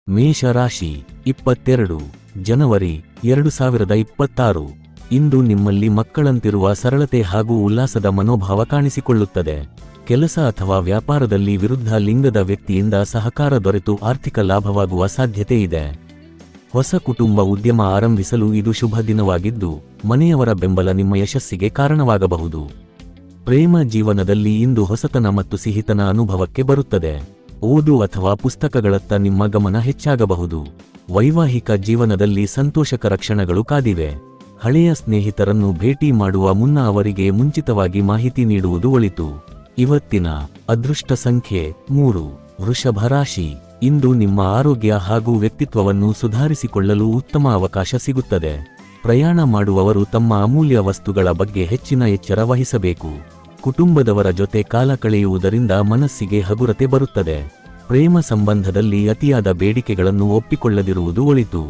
ಮೇಷರಾಶಿ 22 ಜನವರಿ 2026. ಇಂದು ನಿಮ್ಮಲ್ಲಿ ಮಕ್ಕಳಂತಿರುವ ಸರಳತೆ ಹಾಗೂ ಉಲ್ಲಾಸದ ಮನೋಭಾವ ಕಾಣಿಸಿಕೊಳ್ಳುತ್ತದೆ. ಕೆಲಸ ಅಥವಾ ವ್ಯಾಪಾರದಲ್ಲಿ ವಿರುದ್ಧ ಲಿಂಗದ ವ್ಯಕ್ತಿಯಿಂದ ಸಹಕಾರ ದೊರೆತು ಆರ್ಥಿಕ ಲಾಭವಾಗುವ ಸಾಧ್ಯತೆ ಇದೆ. ಹೊಸ ಕುಟುಂಬ ಉದ್ಯಮ ಆರಂಭಿಸಲು ಇದು ಶುಭ ದಿನವಾಗಿದ್ದು, ಮನೆಯವರ ಬೆಂಬಲ ನಿಮ್ಮ ಯಶಸ್ಸಿಗೆ ಕಾರಣವಾಗಬಹುದು. ಪ್ರೇಮ ಜೀವನದಲ್ಲಿ ಇಂದು ಹೊಸತನ ಮತ್ತು ಸಿಹಿತನ ಅನುಭವಕ್ಕೆ ಬರುತ್ತದೆ. ಓದು ಅಥವಾ ಪುಸ್ತಕಗಳತ್ತ ನಿಮ್ಮ ಗಮನ ಹೆಚ್ಚಾಗಬಹುದು. ವೈವಾಹಿಕ ಜೀವನದಲ್ಲಿ ಸಂತೋಷಕರ ಕ್ಷಣಗಳು ಕಾದಿವೆ. ಹಳೆಯ ಸ್ನೇಹಿತರನ್ನು ಭೇಟಿ ಮಾಡುವ ಮುನ್ನ ಅವರಿಗೆ ಮುಂಚಿತವಾಗಿ ಮಾಹಿತಿ ನೀಡುವುದು ಒಳಿತು. ಇವತ್ತಿನ ಅದೃಷ್ಟ ಸಂಖ್ಯೆ 3. ವೃಷಭ ರಾಶಿ. ಇಂದು ನಿಮ್ಮ ಆರೋಗ್ಯ ಹಾಗೂ ವ್ಯಕ್ತಿತ್ವವನ್ನು ಸುಧಾರಿಸಿಕೊಳ್ಳಲು ಉತ್ತಮ ಅವಕಾಶ ಸಿಗುತ್ತದೆ. ಪ್ರಯಾಣ ಮಾಡುವವರು ತಮ್ಮ ಅಮೂಲ್ಯ ವಸ್ತುಗಳ ಬಗ್ಗೆ ಹೆಚ್ಚಿನ ಎಚ್ಚರ ವಹಿಸಬೇಕು. ಕುಟುಂಬದವರ ಜೊತೆ ಕಾಲ ಕಳೆಯುವುದರಿಂದ ಮನಸ್ಸಿಗೆ ಹಗುರತೆ ಬರುತ್ತದೆ. ಪ್ರೇಮ ಸಂಬಂಧದಲ್ಲಿ ಅತಿಯಾದ ಬೇಡಿಕೆಗಳನ್ನು ಒಪ್ಪಿಕೊಳ್ಳದಿರುವುದು ಒಳಿತು.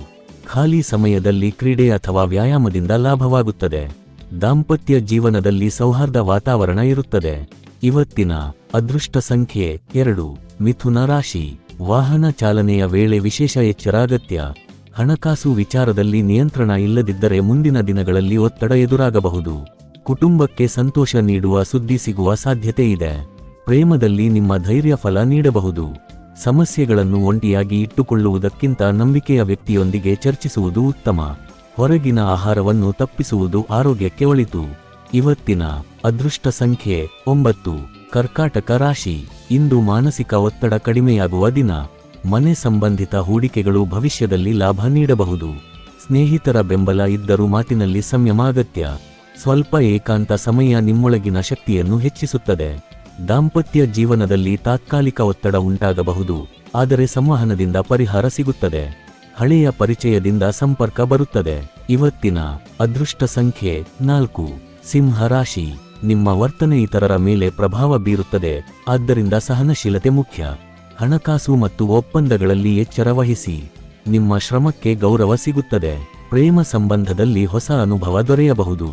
ಖಾಲಿ ಸಮಯದಲ್ಲಿ ಕ್ರೀಡೆ ಅಥವಾ ವ್ಯಾಯಾಮದಿಂದ ಲಾಭವಾಗುತ್ತದೆ. ದಾಂಪತ್ಯ ಜೀವನದಲ್ಲಿ ಸೌಹಾರ್ದ ವಾತಾವರಣ ಇರುತ್ತದೆ. ಇವತ್ತಿನ ಅದೃಷ್ಟ ಸಂಖ್ಯೆ 2. ಮಿಥುನ ರಾಶಿ. ವಾಹನ ಚಾಲನೆಯ ವೇಳೆ ವಿಶೇಷ ಎಚ್ಚರ ಅಗತ್ಯ. ಹಣಕಾಸು ವಿಚಾರದಲ್ಲಿ ನಿಯಂತ್ರಣ ಇಲ್ಲದಿದ್ದರೆ ಮುಂದಿನ ದಿನಗಳಲ್ಲಿ ಒತ್ತಡ ಎದುರಾಗಬಹುದು. ಕುಟುಂಬಕ್ಕೆ ಸಂತೋಷ ನೀಡುವ ಸುದ್ದಿ ಸಿಗುವ ಸಾಧ್ಯತೆ ಇದೆ. ಪ್ರೇಮದಲ್ಲಿ ನಿಮ್ಮ ಧೈರ್ಯ ಫಲ ನೀಡಬಹುದು. ಸಮಸ್ಯೆಗಳನ್ನು ಒಂಟಿಯಾಗಿ ಇಟ್ಟುಕೊಳ್ಳುವುದಕ್ಕಿಂತ ನಂಬಿಕೆಯ ವ್ಯಕ್ತಿಯೊಂದಿಗೆ ಚರ್ಚಿಸುವುದು ಉತ್ತಮ. ಹೊರಗಿನ ಆಹಾರವನ್ನು ತಪ್ಪಿಸುವುದು ಆರೋಗ್ಯಕ್ಕೆ ಒಳಿತು. ಇವತ್ತಿನ ಅದೃಷ್ಟ ಸಂಖ್ಯೆ 9. ಕರ್ಕಾಟಕ ರಾಶಿ. ಇಂದು ಮಾನಸಿಕ ಒತ್ತಡ ಕಡಿಮೆಯಾಗುವ ದಿನ. ಮನೆ ಸಂಬಂಧಿತ ಹೂಡಿಕೆಗಳು ಭವಿಷ್ಯದಲ್ಲಿ ಲಾಭ ನೀಡಬಹುದು. ಸ್ನೇಹಿತರ ಬೆಂಬಲ ಇದ್ದರೂ ಮಾತಿನಲ್ಲಿ ಸಂಯಮ ಅಗತ್ಯ. ಸ್ವಲ್ಪ ಏಕಾಂತ ಸಮಯ ನಿಮ್ಮೊಳಗಿನ ಶಕ್ತಿಯನ್ನು ಹೆಚ್ಚಿಸುತ್ತದೆ. ದಾಂಪತ್ಯ ಜೀವನದಲ್ಲಿ ತಾತ್ಕಾಲಿಕ ಒತ್ತಡ ಉಂಟಾಗಬಹುದು, ಆದರೆ ಸಂವಹನದಿಂದ ಪರಿಹಾರ ಸಿಗುತ್ತದೆ. ಹಳೆಯ ಪರಿಚಯದಿಂದ ಸಂಪರ್ಕ ಬರುತ್ತದೆ. ಇವತ್ತಿನ ಅದೃಷ್ಟ ಸಂಖ್ಯೆ 4. ಸಿಂಹ ರಾಶಿ. ನಿಮ್ಮ ವರ್ತನೆ ಇತರರ ಮೇಲೆ ಪ್ರಭಾವ ಬೀರುತ್ತದೆ, ಆದ್ದರಿಂದ ಸಹನಶೀಲತೆ ಮುಖ್ಯ. ಹಣಕಾಸು ಮತ್ತು ಒಪ್ಪಂದಗಳಲ್ಲಿ ಎಚ್ಚರ ವಹಿಸಿ. ನಿಮ್ಮ ಶ್ರಮಕ್ಕೆ ಗೌರವ ಸಿಗುತ್ತದೆ. ಪ್ರೇಮ ಸಂಬಂಧದಲ್ಲಿ ಹೊಸ ಅನುಭವ ದೊರೆಯಬಹುದು.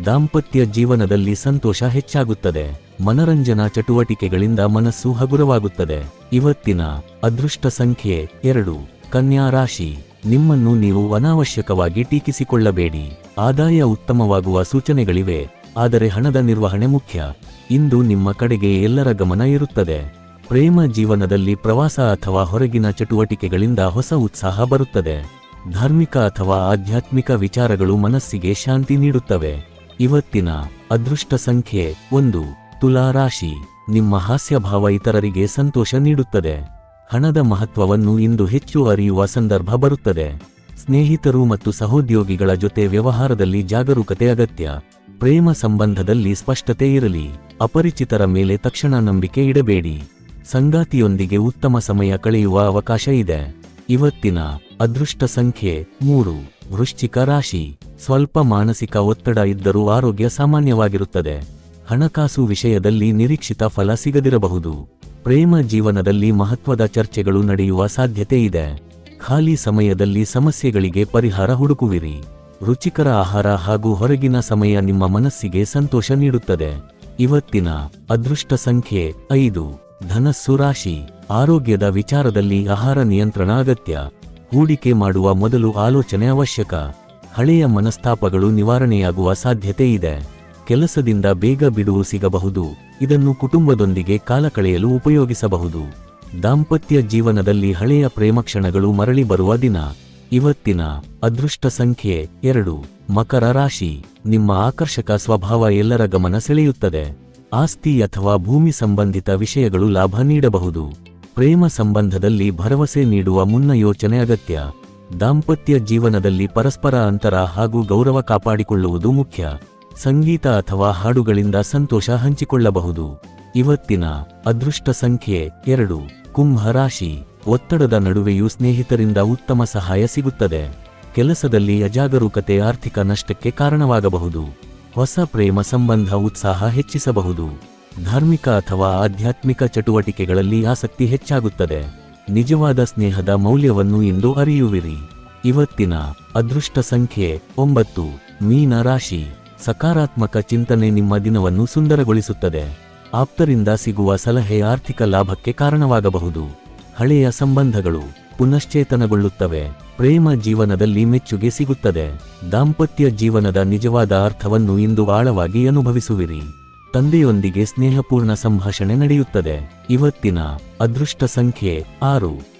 ದಾಂಪತ್ಯ ಜೀವನದಲ್ಲಿ ಸಂತೋಷ ಹೆಚ್ಚಾಗುತ್ತದೆ. ಮನರಂಜನಾ ಚಟುವಟಿಕೆಗಳಿಂದ ಮನಸ್ಸು ಹಗುರವಾಗುತ್ತದೆ. ಇವತ್ತಿನ ಅದೃಷ್ಟ ಸಂಖ್ಯೆ 2. ಕನ್ಯಾ ರಾಶಿ. ನಿಮ್ಮನ್ನು ನೀವು ಅನಾವಶ್ಯಕವಾಗಿ ಟೀಕಿಸಿಕೊಳ್ಳಬೇಡಿ. ಆದಾಯ ಉತ್ತಮವಾಗುವ ಸೂಚನೆಗಳಿವೆ, ಆದರೆ ಹಣದ ನಿರ್ವಹಣೆ ಮುಖ್ಯ. ಇಂದು ನಿಮ್ಮ ಕಡೆಗೆ ಎಲ್ಲರ ಗಮನ ಇರುತ್ತದೆ. ಪ್ರೇಮ ಜೀವನದಲ್ಲಿ ಪ್ರವಾಸ ಅಥವಾ ಹೊರಗಿನ ಚಟುವಟಿಕೆಗಳಿಂದ ಹೊಸ ಉತ್ಸಾಹ ಬರುತ್ತದೆ. ಧಾರ್ಮಿಕ ಅಥವಾ ಆಧ್ಯಾತ್ಮಿಕ ವಿಚಾರಗಳು ಮನಸ್ಸಿಗೆ ಶಾಂತಿ ನೀಡುತ್ತವೆ. ಇವತ್ತಿನ ಅದೃಷ್ಟ ಸಂಖ್ಯೆ 1. ತುಲಾ ರಾಶಿ. ನಿಮ್ಮ ಹಾಸ್ಯಭಾವ ಇತರರಿಗೆ ಸಂತೋಷ ನೀಡುತ್ತದೆ. ಹಣದ ಮಹತ್ವವನ್ನು ಇಂದು ಹೆಚ್ಚು ಅರಿಯುವ ಸಂದರ್ಭ ಬರುತ್ತದೆ. ಸ್ನೇಹಿತರು ಮತ್ತು ಸಹೋದ್ಯೋಗಿಗಳ ಜೊತೆ ವ್ಯವಹಾರದಲ್ಲಿ ಜಾಗರೂಕತೆ ಅಗತ್ಯ. ಪ್ರೇಮ ಸಂಬಂಧದಲ್ಲಿ ಸ್ಪಷ್ಟತೆ ಇರಲಿ. ಅಪರಿಚಿತರ ಮೇಲೆ ತಕ್ಷಣ ನಂಬಿಕೆ ಇಡಬೇಡಿ. ಸಂಗಾತಿಯೊಂದಿಗೆ ಉತ್ತಮ ಸಮಯ ಕಳೆಯುವ ಅವಕಾಶ ಇದೆ. ಇವತ್ತಿನ ಅದೃಷ್ಟ ಸಂಖ್ಯೆ 3. ವೃಶ್ಚಿಕ ರಾಶಿ. ಸ್ವಲ್ಪ ಮಾನಸಿಕ ಒತ್ತಡ ಇದ್ದರೂ ಆರೋಗ್ಯ ಸಾಮಾನ್ಯವಾಗಿರುತ್ತದೆ. ಹಣಕಾಸು ವಿಷಯದಲ್ಲಿ ನಿರೀಕ್ಷಿತ ಫಲ ಸಿಗದಿರಬಹುದು. ಪ್ರೇಮ ಜೀವನದಲ್ಲಿ ಮಹತ್ವದ ಚರ್ಚೆಗಳು ನಡೆಯುವ ಸಾಧ್ಯತೆ ಇದೆ. ಖಾಲಿ ಸಮಯದಲ್ಲಿ ಸಮಸ್ಯೆಗಳಿಗೆ ಪರಿಹಾರ ಹುಡುಕುವಿರಿ. ರುಚಿಕರ ಆಹಾರ ಹಾಗೂ ಹೊರಗಿನ ಸಮಯ ನಿಮ್ಮ ಮನಸ್ಸಿಗೆ ಸಂತೋಷ ನೀಡುತ್ತದೆ. ಇವತ್ತಿನ ಅದೃಷ್ಟ ಸಂಖ್ಯೆ 5. ಧನಸ್ಸು ರಾಶಿ. ಆರೋಗ್ಯದ ವಿಚಾರದಲ್ಲಿ ಆಹಾರ ನಿಯಂತ್ರಣ ಅಗತ್ಯ. ಹೂಡಿಕೆ ಮಾಡುವ ಮೊದಲು ಆಲೋಚನೆ ಅವಶ್ಯಕ. ಹಳೆಯ ಮನಸ್ತಾಪಗಳು ನಿವಾರಣೆಯಾಗುವ ಸಾಧ್ಯತೆ ಇದೆ. ಕೆಲಸದಿಂದ ಬೇಗ ಬಿಡುವು ಸಿಗಬಹುದು. ಇದನ್ನು ಕುಟುಂಬದೊಂದಿಗೆ ಕಾಲ ಕಳೆಯಲು ಉಪಯೋಗಿಸಬಹುದು. ದಾಂಪತ್ಯ ಜೀವನದಲ್ಲಿ ಹಳೆಯ ಪ್ರೇಮ ಕ್ಷಣಗಳು ಮರಳಿ ಬರುವ ದಿನ. ಇವತ್ತಿನ ಅದೃಷ್ಟ ಸಂಖ್ಯೆ 2. ಮಕರ ರಾಶಿ. ನಿಮ್ಮ ಆಕರ್ಷಕ ಸ್ವಭಾವ ಎಲ್ಲರ ಗಮನ ಸೆಳೆಯುತ್ತದೆ. ಆಸ್ತಿ ಅಥವಾ ಭೂಮಿ ಸಂಬಂಧಿತ ವಿಷಯಗಳು ಲಾಭ ನೀಡಬಹುದು. ಪ್ರೇಮ ಸಂಬಂಧದಲ್ಲಿ ಭರವಸೆ ನೀಡುವ ಮುನ್ನ ಯೋಚನೆ ಅಗತ್ಯ. ದಾಂಪತ್ಯ ಜೀವನದಲ್ಲಿ ಪರಸ್ಪರ ಅಂತರ ಹಾಗೂ ಗೌರವ ಕಾಪಾಡಿಕೊಳ್ಳುವುದು ಮುಖ್ಯ. ಸಂಗೀತ ಅಥವಾ ಹಾಡುಗಳಿಂದ ಸಂತೋಷ ಹಂಚಿಕೊಳ್ಳಬಹುದು. ಇವತ್ತಿನ ಅದೃಷ್ಟ ಸಂಖ್ಯೆ 2. ಕುಂಭ ರಾಶಿ. ಒತ್ತಡದ ನಡುವೆಯೂ ಸ್ನೇಹಿತರಿಂದ ಉತ್ತಮ ಸಹಾಯ ಸಿಗುತ್ತದೆ. ಕೆಲಸದಲ್ಲಿ ಅಜಾಗರೂಕತೆ ಆರ್ಥಿಕ ನಷ್ಟಕ್ಕೆ ಕಾರಣವಾಗಬಹುದು. ಹೊಸ ಪ್ರೇಮ ಸಂಬಂಧ ಉತ್ಸಾಹ ಹೆಚ್ಚಿಸಬಹುದು. ಧಾರ್ಮಿಕ ಅಥವಾ ಆಧ್ಯಾತ್ಮಿಕ ಚಟುವಟಿಕೆಗಳಲ್ಲಿ ಆಸಕ್ತಿ ಹೆಚ್ಚಾಗುತ್ತದೆ. ನಿಜವಾದ ಸ್ನೇಹದ ಮೌಲ್ಯವನ್ನು ಇಂದು ಅರಿಯುವಿರಿ. ಇವತ್ತಿನ ಅದೃಷ್ಟ ಸಂಖ್ಯೆ 9. ಮೀನ ರಾಶಿ. ಸಕಾರಾತ್ಮಕ ಚಿಂತನೆ ನಿಮ್ಮ ದಿನವನ್ನು ಸುಂದರಗೊಳಿಸುತ್ತದೆ. ಆಪ್ತರಿಂದ ಸಿಗುವ ಸಲಹೆ ಆರ್ಥಿಕ ಲಾಭಕ್ಕೆ ಕಾರಣವಾಗಬಹುದು. ಹಳೆಯ ಸಂಬಂಧಗಳು ಪುನಶ್ಚೇತನಗೊಳ್ಳುತ್ತವೆ. ಪ್ರೇಮ ಜೀವನದಲ್ಲಿ ಮೆಚ್ಚುಗೆ ಸಿಗುತ್ತದೆ. ದಾಂಪತ್ಯ ಜೀವನದ ನಿಜವಾದ ಅರ್ಥವನ್ನು ಇಂದು ಆಳವಾಗಿ ಅನುಭವಿಸುವಿರಿ. ತಂದೆಯೊಂದಿಗೆ ಸ್ನೇಹಪೂರ್ಣ ಸಂಭಾಷಣೆ ನಡೆಯುತ್ತದೆ. ಇವತ್ತಿನ ಅದೃಷ್ಟ ಸಂಖ್ಯೆ 6.